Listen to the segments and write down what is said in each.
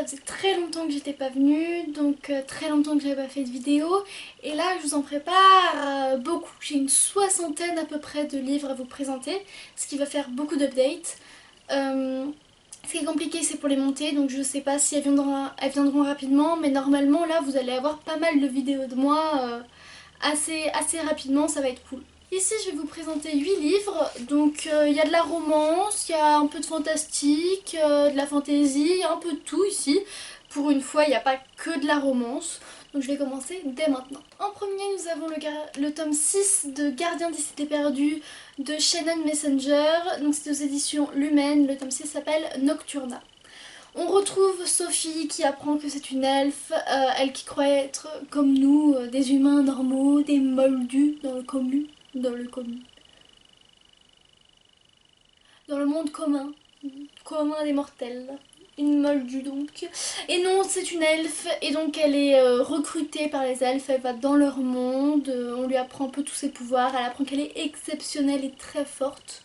faisait très longtemps que j'étais pas venue, donc très longtemps que j'avais pas fait de vidéo. Et là, je vous en prépare beaucoup. J'ai une soixantaine à peu près de livres à vous présenter, ce qui va faire beaucoup d'updates. Ce qui est compliqué, c'est pour les monter, donc je sais pas si elles viendront rapidement, mais normalement là, vous allez avoir pas mal de vidéos de moi assez rapidement, ça va être cool. Ici, je vais vous présenter 8 livres. Donc, il y a de la romance, il y a un peu de fantastique, de la fantasy, il y a un peu de tout ici. Pour une fois, il n'y a pas que de la romance. Donc, je vais commencer dès maintenant. En premier, nous avons le tome 6 de Gardien des cités perdues de Shannon Messenger. Donc, c'est aux éditions Lumen. Le tome 6 s'appelle Nocturna. On retrouve Sophie qui apprend que c'est une elfe, elle qui croyait être comme nous, des humains normaux, des moldus dans le commun. Dans le commun. Dans le monde commun des mortels. Une moldue donc. Et non, c'est une elfe et donc elle est recrutée par les elfes, elle va dans leur monde, on lui apprend un peu tous ses pouvoirs, elle apprend qu'elle est exceptionnelle et très forte.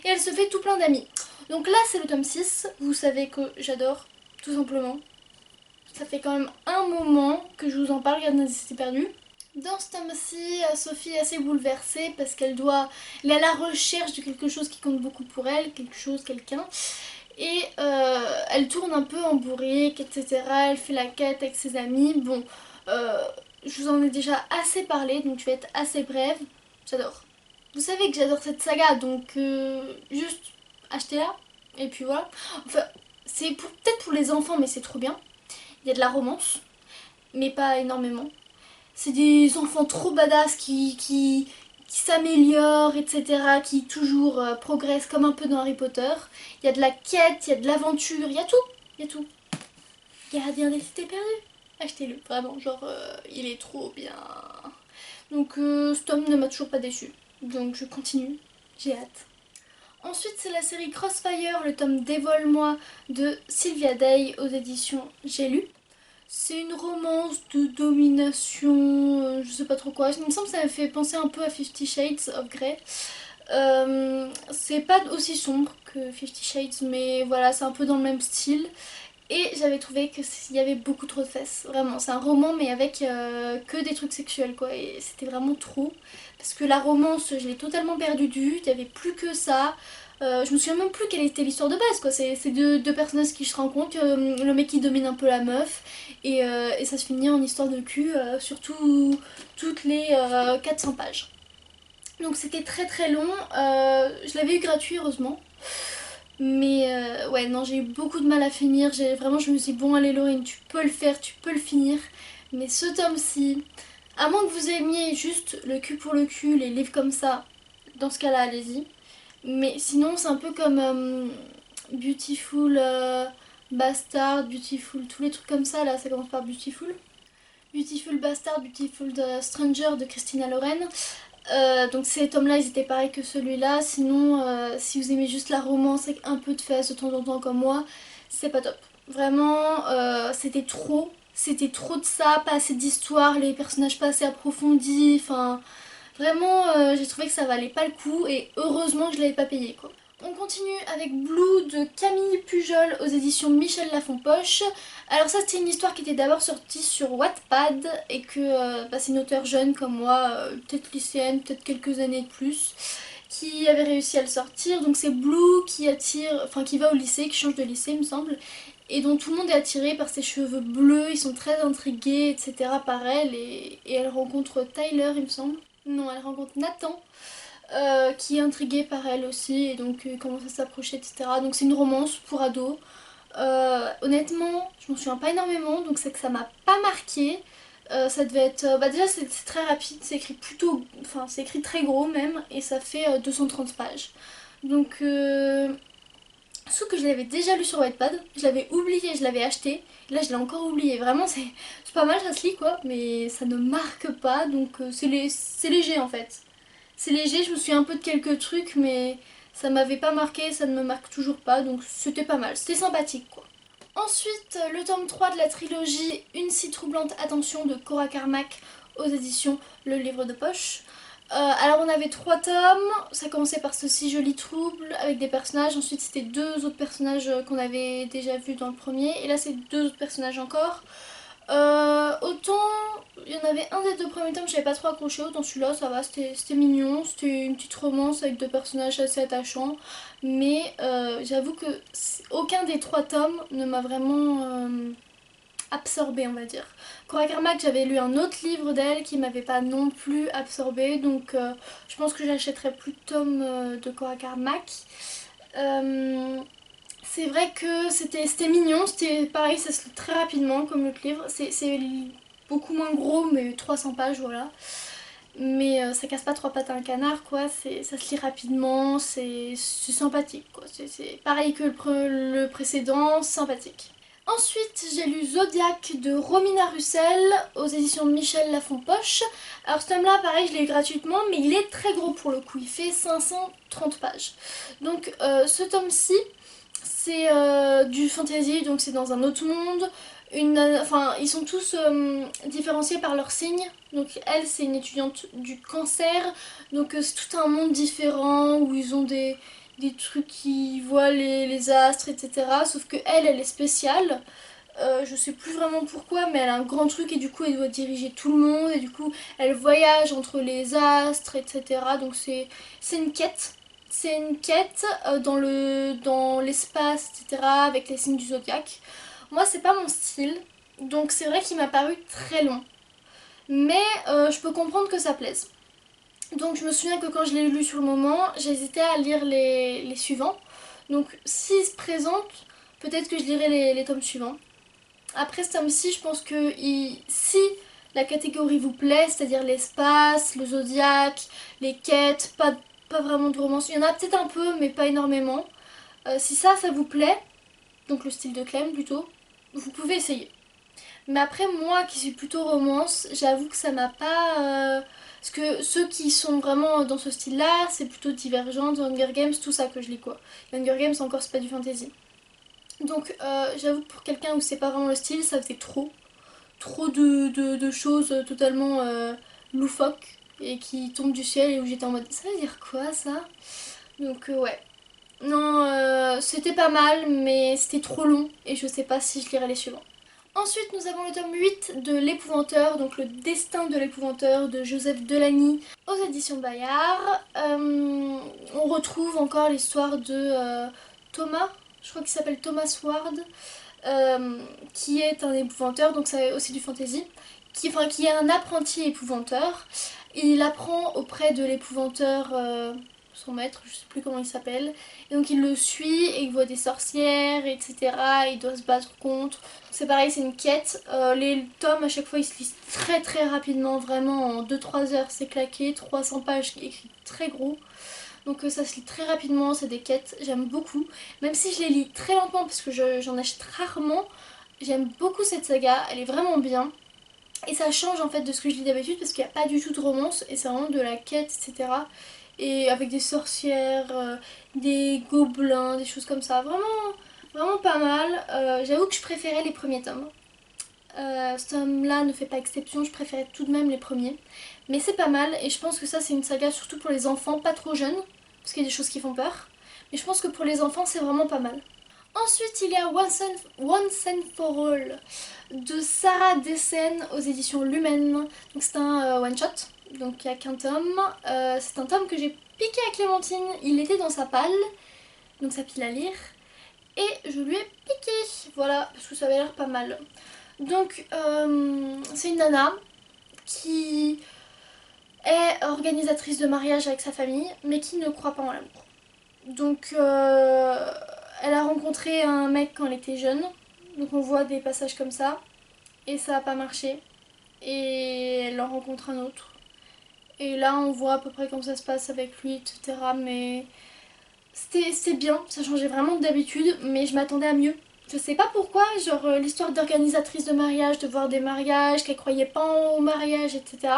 Et elle se fait tout plein d'amis. Donc là c'est le tome 6, vous savez que j'adore, tout simplement. Ça fait quand même un moment que je vous en parle, Gardien des cités perdues. Dans ce tome-ci, Sophie est assez bouleversée parce elle est à la recherche de quelque chose qui compte beaucoup pour elle, quelque chose, quelqu'un. Et elle tourne un peu en bourrique, etc. Elle fait la quête avec ses amis. Bon, je vous en ai déjà assez parlé, donc je vais être assez brève. J'adore. Vous savez que j'adore cette saga, donc juste achetez-la. Et puis voilà. Enfin, c'est peut-être pour les enfants, mais c'est trop bien. Il y a de la romance, mais pas énormément. C'est des enfants trop badass qui s'améliorent, etc. Qui toujours progressent comme un peu dans Harry Potter. Il y a de la quête, il y a de l'aventure, il y a tout. Il y a tout. Gardien des cités perdues. Achetez-le, vraiment, genre, il est trop bien. Donc, ce tome ne m'a toujours pas déçu. Donc, je continue. J'ai hâte. Ensuite, c'est la série Crossfire, le tome Dévole-moi de Sylvia Day aux éditions J'ai lu. C'est une romance de domination, je sais pas trop quoi. Il me semble que ça m'a fait penser un peu à 50 Shades of Grey. C'est pas aussi sombre que 50 Shades, mais voilà, c'est un peu dans le même style. Et j'avais trouvé qu'il y avait beaucoup trop de fesses. Vraiment, c'est un roman, mais avec que des trucs sexuels, quoi. Et c'était vraiment trop. Parce que la romance, je l'ai totalement perdue de vue. Il n'y avait plus que ça. Je me souviens même plus quelle était l'histoire de base, quoi. C'est deux personnages qui se rencontrent, le mec qui domine un peu la meuf, et ça se finit en histoire de cul, surtout toutes les 400 pages. Donc c'était très très long, je l'avais eu gratuit heureusement. Mais ouais, non, j'ai eu beaucoup de mal à finir. Vraiment, je me suis dit, bon, allez, Laurine, tu peux le faire, tu peux le finir. Mais ce tome-ci, à moins que vous aimiez juste le cul pour le cul, les livres comme ça, dans ce cas-là, allez-y. Mais sinon, c'est un peu comme Beautiful Bastard, Beautiful, tous les trucs comme ça, là, ça commence par Beautiful. Beautiful Bastard, Beautiful Stranger de Christina Loren. Donc ces tomes-là, ils étaient pareils que celui-là. Sinon, si vous aimez juste la romance avec un peu de fesses de temps en temps comme moi, c'est pas top. Vraiment, c'était trop de ça, pas assez d'histoire, les personnages pas assez approfondis. Enfin, vraiment, j'ai trouvé que ça valait pas le coup et heureusement que je l'avais pas payé, quoi. On continue avec Blue de Camille Pujol aux éditions Michel Lafonpoche. Alors ça, c'était une histoire qui était d'abord sortie sur Wattpad et que c'est une auteure jeune comme moi, peut-être lycéenne, peut-être quelques années de plus, qui avait réussi à le sortir. Donc c'est Blue qui va au lycée, qui change de lycée il me semble, et dont tout le monde est attiré par ses cheveux bleus, ils sont très intrigués, etc. par elle, et elle rencontre Tyler il me semble. Non, elle rencontre Nathan, qui est intrigué par elle aussi, et donc commence à s'approcher, etc. Donc c'est une romance pour ados. Honnêtement, je m'en souviens pas énormément, donc c'est que ça m'a pas marqué. Ça devait être... déjà c'est très rapide, c'est écrit Enfin c'est écrit très gros même, et ça fait 230 pages. Donc... Sauf que je l'avais déjà lu sur Wattpad, je l'avais oublié, je l'avais acheté, et là je l'ai encore oublié. Vraiment c'est pas mal, ça se lit quoi, mais ça ne marque pas, donc c'est léger en fait. C'est léger, je me souviens un peu de quelques trucs, mais ça m'avait pas marqué, ça ne me marque toujours pas, donc c'était pas mal, c'était sympathique quoi. Ensuite, le tome 3 de la trilogie Une si troublante attention de Cora Carmack aux éditions Le Livre de Poche. Alors on avait 3 tomes, ça commençait par ce si joli trouble avec des personnages, ensuite c'était 2 autres personnages qu'on avait déjà vus dans le premier, et là c'est 2 autres personnages encore. Autant il y en avait un des 2 premiers tomes, j'avais pas trop accroché, autant celui-là ça va, c'était mignon, c'était une petite romance avec 2 personnages assez attachants, mais j'avoue que aucun des 3 tomes ne m'a vraiment absorbée, on va dire. Cora Carmack, j'avais lu un autre livre d'elle qui m'avait pas non plus absorbée, donc je pense que j'achèterai plus de tomes de Cora Carmack. C'est vrai que c'était mignon, c'était pareil, ça se lit très rapidement comme l'autre livre. C'est beaucoup moins gros, mais 300 pages, voilà. Mais ça casse pas 3 pattes à un canard, quoi. Ça se lit rapidement, c'est sympathique, quoi. C'est pareil que le précédent, sympathique. Ensuite, j'ai lu Zodiac de Romina Russell aux éditions de Michel Lafon-Poche. Alors ce tome-là, pareil, je l'ai eu gratuitement, mais il est très gros pour le coup. Il fait 530 pages. Donc ce tome-ci, c'est du fantasy, donc c'est dans un autre monde. Enfin, ils sont tous différenciés par leur signe. Donc elle, c'est une étudiante du cancer. Donc c'est tout un monde différent où ils ont des trucs qui voient les astres, etc. Sauf que elle est spéciale. Je sais plus vraiment pourquoi, mais elle a un grand truc et du coup elle doit diriger tout le monde. Et du coup elle voyage entre les astres, etc. Donc c'est une quête. C'est une quête dans l'espace, etc. avec les signes du zodiaque. Moi c'est pas mon style. Donc c'est vrai qu'il m'a paru très long. Mais je peux comprendre que ça plaise. Donc je me souviens que quand je l'ai lu sur le moment, j'hésitais à lire les suivants. Donc s'ils se présentent, peut-être que je lirai les tomes suivants. Après ce tome-ci, je pense que si la catégorie vous plaît, c'est-à-dire l'espace, le zodiaque, les quêtes, pas vraiment de romance, il y en a peut-être un peu mais pas énormément. Si ça vous plaît, donc le style de Clem plutôt, vous pouvez essayer. Mais après moi qui suis plutôt romance, j'avoue que ça m'a pas... Parce que ceux qui sont vraiment dans ce style là, c'est plutôt Divergente, Hunger Games, tout ça que je lis quoi. Hunger Games encore c'est pas du fantasy. Donc j'avoue que pour quelqu'un où c'est pas vraiment le style, ça faisait trop. Trop de choses totalement loufoques et qui tombent du ciel et où j'étais en mode ça veut dire quoi ça. Donc ouais. Non, c'était pas mal mais c'était trop long et je sais pas si je lirai les suivants. Ensuite, nous avons le tome 8 de L'Épouvanteur, donc le destin de l'Épouvanteur de Joseph Delany aux éditions Bayard. On retrouve encore l'histoire de Thomas, je crois qu'il s'appelle Thomas Ward, qui est un épouvanteur, donc c'est aussi du fantasy, qui est un apprenti épouvanteur. Il apprend auprès de l'épouvanteur, son maître, je sais plus comment il s'appelle, et donc il le suit et il voit des sorcières, etc. Il doit se battre contre. C'est pareil, c'est une quête. Les tomes à chaque fois ils se lisent très très rapidement, vraiment en 2-3 heures c'est claqué, 300 pages écrites très gros. Donc ça se lit très rapidement, c'est des quêtes, j'aime beaucoup. Même si je les lis très lentement parce que j'en achète rarement, j'aime beaucoup cette saga, elle est vraiment bien. Et ça change en fait de ce que je lis d'habitude parce qu'il n'y a pas du tout de romance et c'est vraiment de la quête, etc. Et avec des sorcières, des gobelins, des choses comme ça. Vraiment, vraiment pas mal. J'avoue que je préférais les premiers tomes. Ce tome-là ne fait pas exception, je préférais tout de même les premiers. Mais c'est pas mal et je pense que ça c'est une saga surtout pour les enfants, pas trop jeunes, parce qu'il y a des choses qui font peur. Mais je pense que pour les enfants c'est vraiment pas mal. Ensuite il y a Once and for All de Sarah Dessen aux éditions Lumen. Donc c'est un one-shot, donc il n'y a qu'un tome. C'est un tome que j'ai piqué à Clémentine, il était dans sa palle, donc sa pile à lire. Et je lui ai piqué, voilà, parce que ça avait l'air pas mal. Donc c'est une nana qui est organisatrice de mariage avec sa famille mais qui ne croit pas en l'amour. Donc elle a rencontré un mec quand elle était jeune, donc on voit des passages comme ça et ça n'a pas marché et elle en rencontre un autre. Et là on voit à peu près comment ça se passe avec lui, etc. Mais c'était bien, ça changeait vraiment d'habitude mais je m'attendais à mieux. Je sais pas pourquoi, genre l'histoire d'organisatrice de mariage, de voir des mariages, qu'elle croyait pas au mariage, etc.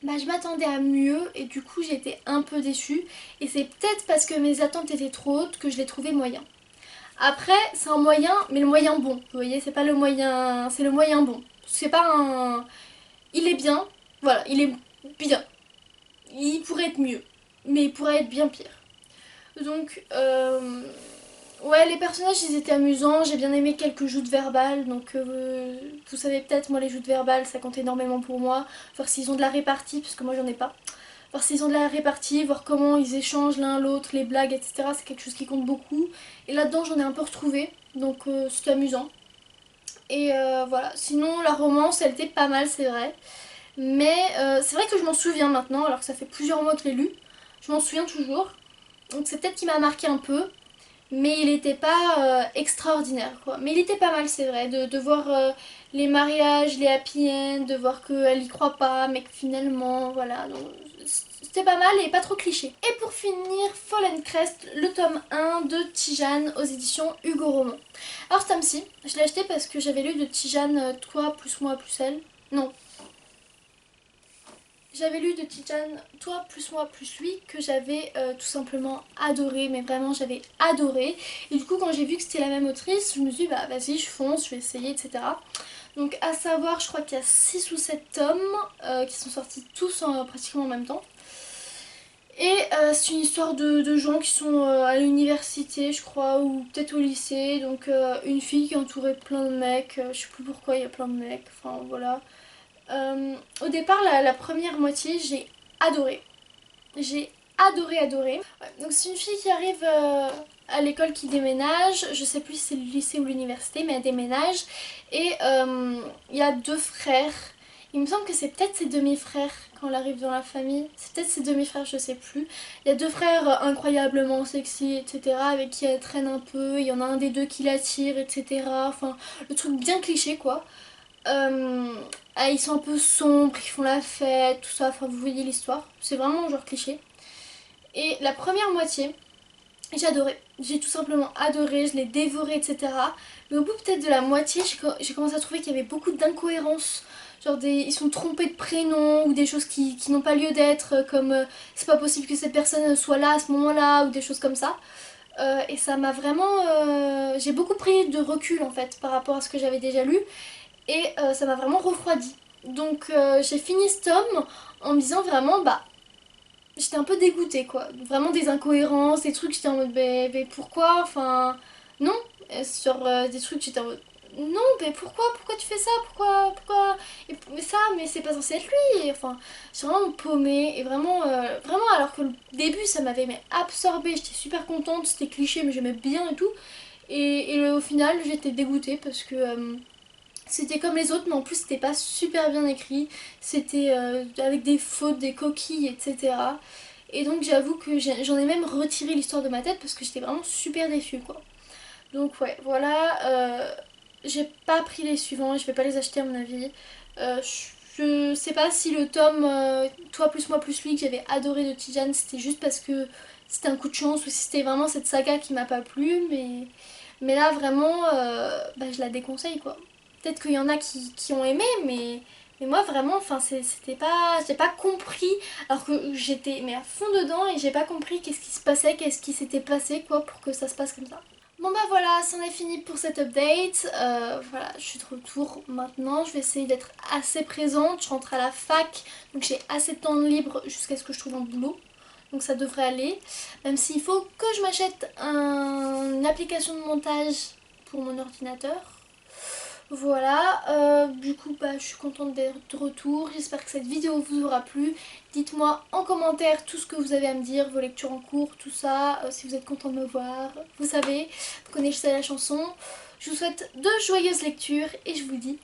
Bah je m'attendais à mieux et du coup j'étais un peu déçue. Et c'est peut-être parce que mes attentes étaient trop hautes que je l'ai trouvé moyen. Après c'est un moyen, mais le moyen bon. Vous voyez, c'est pas le moyen, c'est le moyen bon. C'est pas un... Il est bien, voilà, il est bien. Il pourrait être mieux, mais il pourrait être bien pire. Donc, ouais, les personnages ils étaient amusants, j'ai bien aimé quelques joutes verbales, donc vous savez peut-être, moi les joutes verbales ça compte énormément pour moi, voir s'ils ont de la répartie, parce que moi j'en ai pas. Voir s'ils ont de la répartie, voir comment ils échangent l'un l'autre, les blagues, etc. C'est quelque chose qui compte beaucoup. Et là-dedans j'en ai un peu retrouvé, donc c'était amusant. Et voilà, sinon la romance elle était pas mal c'est vrai. Mais c'est vrai que je m'en souviens maintenant, alors que ça fait plusieurs mois que je l'ai lu. Je m'en souviens toujours. Donc c'est peut-être qu'il m'a marqué un peu. Mais il était pas extraordinaire quoi. Mais il était pas mal c'est vrai. De voir les mariages, les happy end, de voir qu'elle y croit pas, mais que finalement, voilà. Donc, c'était pas mal et pas trop cliché. Et pour finir, Fallen Crest, le tome 1 de Tijane aux éditions Hugo Roman. Alors ce tome-ci, je l'ai acheté parce que j'avais lu de Tijane Toi plus moi plus elle. Non, j'avais lu de Tijane Toi plus moi plus lui que j'avais tout simplement adoré, mais vraiment j'avais adoré. Et du coup quand j'ai vu que c'était la même autrice, je me suis dit bah vas-y je fonce, je vais essayer etc. Donc à savoir je crois qu'il y a 6 ou 7 tomes qui sont sortis tous pratiquement en même temps. Et c'est une histoire de gens qui sont à l'université je crois ou peut-être au lycée. Donc une fille qui est entourée de plein de mecs, je sais plus pourquoi il y a plein de mecs, enfin voilà. Au départ, la première moitié, j'ai adoré. J'ai adoré. Ouais, donc c'est une fille qui arrive à l'école qui déménage. Je sais plus si c'est le lycée ou l'université, mais elle déménage. Et il y a deux frères. Il me semble que c'est peut-être ses demi-frères quand elle arrive dans la famille. C'est peut-être ses demi-frères, je sais plus. Il y a deux frères incroyablement sexy, etc. avec qui elle traîne un peu. Il y en a un des deux qui l'attire, etc. Enfin, le truc bien cliché quoi. Ils sont un peu sombres, ils font la fête, tout ça, enfin vous voyez l'histoire. C'est vraiment genre cliché. Et la première moitié, j'ai adoré. J'ai tout simplement adoré, je l'ai dévoré, etc. Mais au bout peut-être de la moitié, j'ai commencé à trouver qu'il y avait beaucoup d'incohérences. Genre ils sont trompés de prénom ou des choses qui n'ont pas lieu d'être, comme c'est pas possible que cette personne soit là à ce moment-là ou des choses comme ça. Et ça m'a vraiment... j'ai beaucoup pris de recul en fait par rapport à ce que j'avais déjà lu. Et ça m'a vraiment refroidi. Donc j'ai fini ce tome en me disant vraiment bah j'étais un peu dégoûtée quoi. Vraiment des incohérences, des trucs j'étais en mode mais pourquoi, enfin non. Sur des trucs j'étais en mode non mais pourquoi tu fais ça, pourquoi mais ça mais c'est pas censé être lui. Et, enfin j'ai vraiment paumée et vraiment alors que le début ça m'avait absorbée, j'étais super contente, c'était cliché mais j'aimais bien et tout. Et au final j'étais dégoûtée parce que c'était comme les autres mais en plus c'était pas super bien écrit, c'était avec des fautes, des coquilles, etc. Et donc j'avoue que j'en ai même retiré l'histoire de ma tête parce que j'étais vraiment super déçue quoi. Donc ouais, voilà, j'ai pas pris les suivants, je vais pas les acheter à mon avis. Je sais pas si le tome Toi plus moi plus lui que j'avais adoré de Tijane c'était juste parce que c'était un coup de chance ou si c'était vraiment cette saga qui m'a pas plu, mais là vraiment bah, je la déconseille quoi. Peut-être qu'il y en a qui ont aimé, mais moi vraiment, enfin c'était pas. J'ai pas compris, alors que j'étais mais à fond dedans et j'ai pas compris qu'est-ce qui se passait, qu'est-ce qui s'était passé quoi pour que ça se passe comme ça. Bon bah voilà, c'en est fini pour cette update. Voilà, je suis de retour maintenant. Je vais essayer d'être assez présente. Je rentre à la fac, donc j'ai assez de temps libre jusqu'à ce que je trouve un boulot. Donc ça devrait aller. Même s'il faut que je m'achète une application de montage pour mon ordinateur. Voilà, du coup bah, je suis contente d'être de retour, j'espère que cette vidéo vous aura plu. Dites-moi en commentaire tout ce que vous avez à me dire, vos lectures en cours, tout ça, si vous êtes content de me voir, vous savez, vous connaissez la chanson. Je vous souhaite de joyeuses lectures et je vous dis